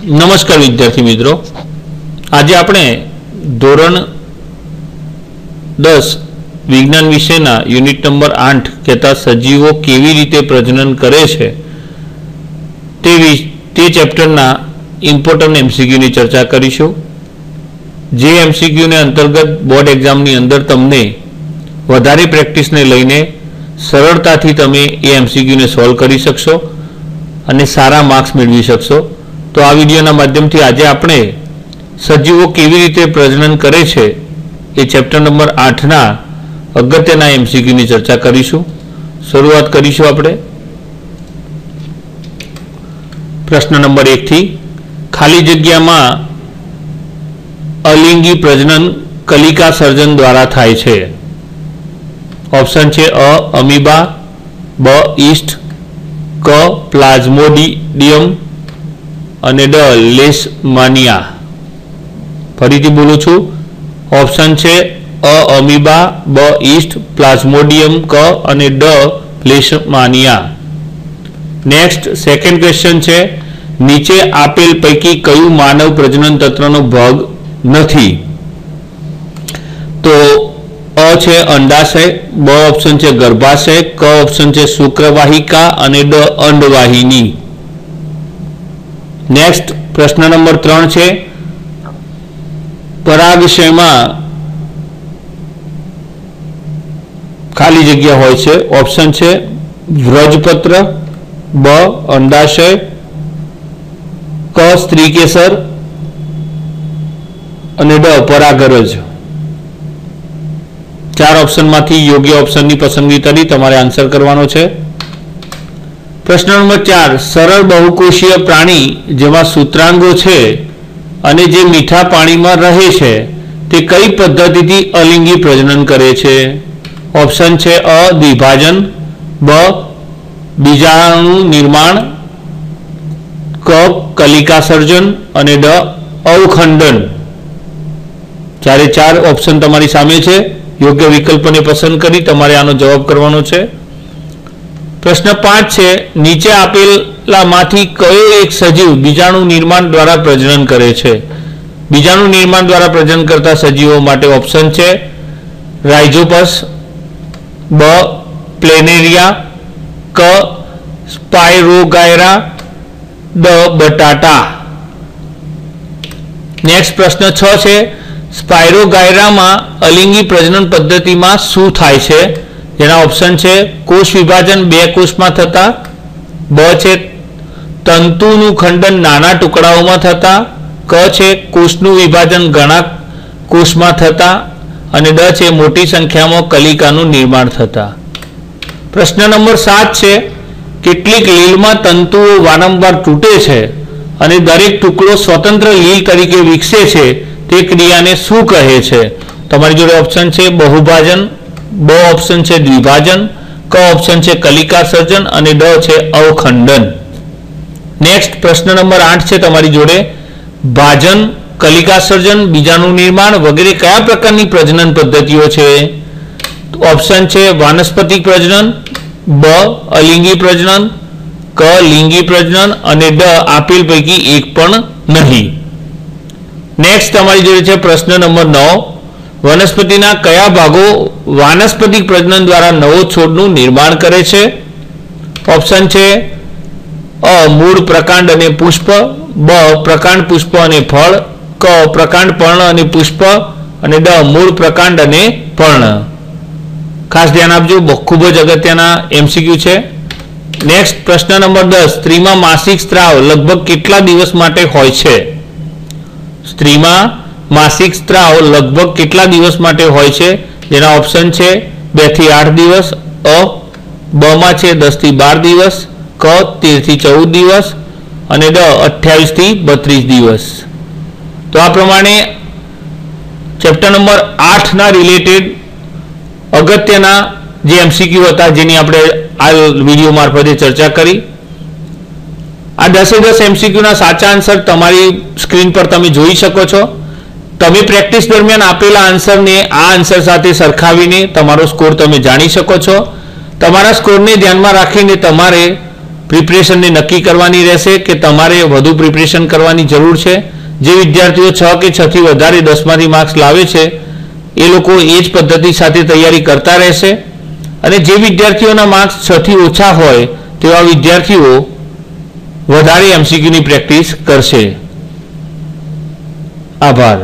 नमस्कार विद्यार्थी मित्रों, आज आपणे धोरण 10 विज्ञान विषयना युनिट नंबर 8 कहता सजीवों केवी रीते प्रजनन करे छे ते चेप्टरना इम्पोर्टન્ટ एमसीक्यू ની चर्चा करीशुं। जे एमसीक्यू ने अंतर्गत बोर्ड एग्जाम नी अंदर तमने वधारे प्रेक्टिस ने लईने सरळताथी तमे ए एमसीक्यू ने सॉल्व करी शकशो अने सारा मार्क्स मेळवी शकशो। तो आ विडियोना माध्यमथी आज आपणे सजीवों केवी रीते प्रजनन करे छे ए चेप्टर नंबर 8 ना अगत्यना एमसीक्यू ની चर्चा करीशुं। शुरुआत करीशुं आपणे प्रश्न नंबर 1 थी। खाली जग्यामां अलिंगी प्रजनन कलिका सर्जन द्वारा थाय छे। ऑप्शन छे अ अमीबा, ब ईस्ट, क प्लाज्मोडियम અને ડ લેશમાનિયા। ફરીથી બોલું છું, ઓપ્શન છે અ અમીબા, બ ઈસ્ટ, પ્લાઝ્મોડિયમ, ક અને ડ લેશમાનિયા। નેક્સ્ટ સેકન્ડ ક્વેશ્ચન છે નીચે આપેલ પૈકી કયું માનવ પ્રજનન તંત્રનો ભાગ નથી? તો અ છે અંડાશય, બ ઓપ્શન છે ગર્ભાશય, ક ઓપ્શન છે શુક્રવાહિકા અને ડ અંડવાહિની। नेक्स्ट प्रश्न नंबर 3 छे परागशय में खाली जग्या होय छे। ऑप्शन छे व्रजपत्र, ब अंडाशय, क स्त्रीकेसर અને ડ પરાગરજ। 4 ऑप्शन मांथी योग्य ऑप्शन ની પસંદગી કરી તમારે आंसर करवानो छे। प्रश्न नंबर 4 सरल बहुकोशीय प्राणी जेवा सूत्रांगो छे अने जे मीठा पाणी में रहे छे ते कई पद्धतिथी अलिंगी प्रजनन करे छे? ऑप्शन छे अ द्विभाजन, ब बीजाणु निर्माण, क कलिका सर्जन અને ड अवखंडन। 4 ऑप्शन तमारी सामे छे। योग्य विकल्प ने पसंद करी तमारे आनो जवाब करवानो छे। प्रश्न 5 है नीचे आपेला मांथी कयो एक सजीव बीजाणु निर्माण द्वारा प्रजनन करे छे? बीजाणु निर्माण द्वारा प्रजनन करता सजीवों माटे ऑप्शन छे राइजोपस, ब प्लेनेरिया, क स्पाइरोगायरा, ड बटाटा। नेक्स्ट प्रश्न 6 है स्पाइरोगायरा में अलिंगी प्रजनन पद्धति में शुं थाय छे? जेना ऑप्शन छे कोष विभाजन 2 कोष में थता, ब छे तंतुनु खंडन नाना टुकड़ाओं में थता, क छे कोषनु विभाजन घणा कोष में थता અને ड छे मोटी संख्या में कलिकानु निर्माण थता। प्रश्न नंबर 7 छे કેટલીક લીલમાં તંતુઓ વારંવાર તૂટે છે અને દરેક ટુકડો સ્વતંત્ર લીલ તરીકે વિકસે છે તે ક્રિયાને શું કહે છે? તમારી જોડે ઓપ્શન છે બહુભાજન, ब ऑप्शन है द्विभाजन, क ऑप्शन है कलिका सर्जन और ड है अवखंडन। नेक्स्ट प्रश्न नंबर 8 है तमारी जोड़े भाजन, कलिका सर्जन, बीजाणु निर्माण वगैरह कया प्रकारनी प्रजनन पद्धतिओ छे? ऑप्शन है वानस्पतिक प्रजनन, ब अलिंगी प्रजनन, क लिंगी प्रजनन और ड आपेल पैकी एक पण नहीं। नेक्स्ट तमारी जोड़े है प्रश्न नंबर 9 वनस्पतिना कया भागो वानस्पतिक प्रजनन द्वारा नवो छोडनु निर्माण करे छे? ऑप्शन छे अ मूळ, प्रकांड अने पुष्प, ब प्रकांड, पुष्प अने फळ, क प्रकांड, पर्ण अने पुष्प अने ड मूळ, प्रकांड अने पर्ण। खास ध्यान आपजो, खूब ज अगत्यना एमसीक्यू छे। नेक्स्ट प्रश्न नंबर 10 स्त्रीमां मासिक स्त्राव लगभग केटला दिवस माटे होय छे? स्त्रीमां मासिक स्त्राव लगभग केटला दिवस माटे होय छे? जेना ऑप्शन छे 2 થી 8 दिवस, अ ब मां छे 10 થી 12 दिवस, क 13 થી 14 दिवस અને ड 28 થી 32 दिवस। तो आ प्रमाणे चेप्टर नंबर 8 ना रिलेटेड अगत्यना जे एमसीक्यू हता जेनी आपणे आ विडियो मार्फते चर्चा करी। आ 10 एमसीक्यू ना साचा आंसर तमारी स्क्रीन पर तमे जोई शको छो। તમે પ્રેક્ટિસ દરમિયાન આપેલા આન્સરને આ આન્સર સાથે સરખાવીને તમારો સ્કોર તમે જાણી શકો છો। તમારા સ્કોરને ધ્યાનમાં રાખીને તમારે પ્રિપરેશનને નક્કી કરવાની રહેશે કે તમારે વધુ પ્રિપરેશન કરવાની જરૂર છે. જે વિદ્યાર્થીઓ 6 કે 6થી વધારે 10માંથી માર્ક્સ લાવે છે એ લોકો એ જ પદ્ધતિ સાથે તૈયારી કરતા રહેશે. અને જે વિદ્યાર્થીઓના માર્ક્સ 6થી ઓછા હોય તેવા વિદ્યાર્થીઓ વધારે MCQની પ્રેક્ટિસ કરશે. આભાર.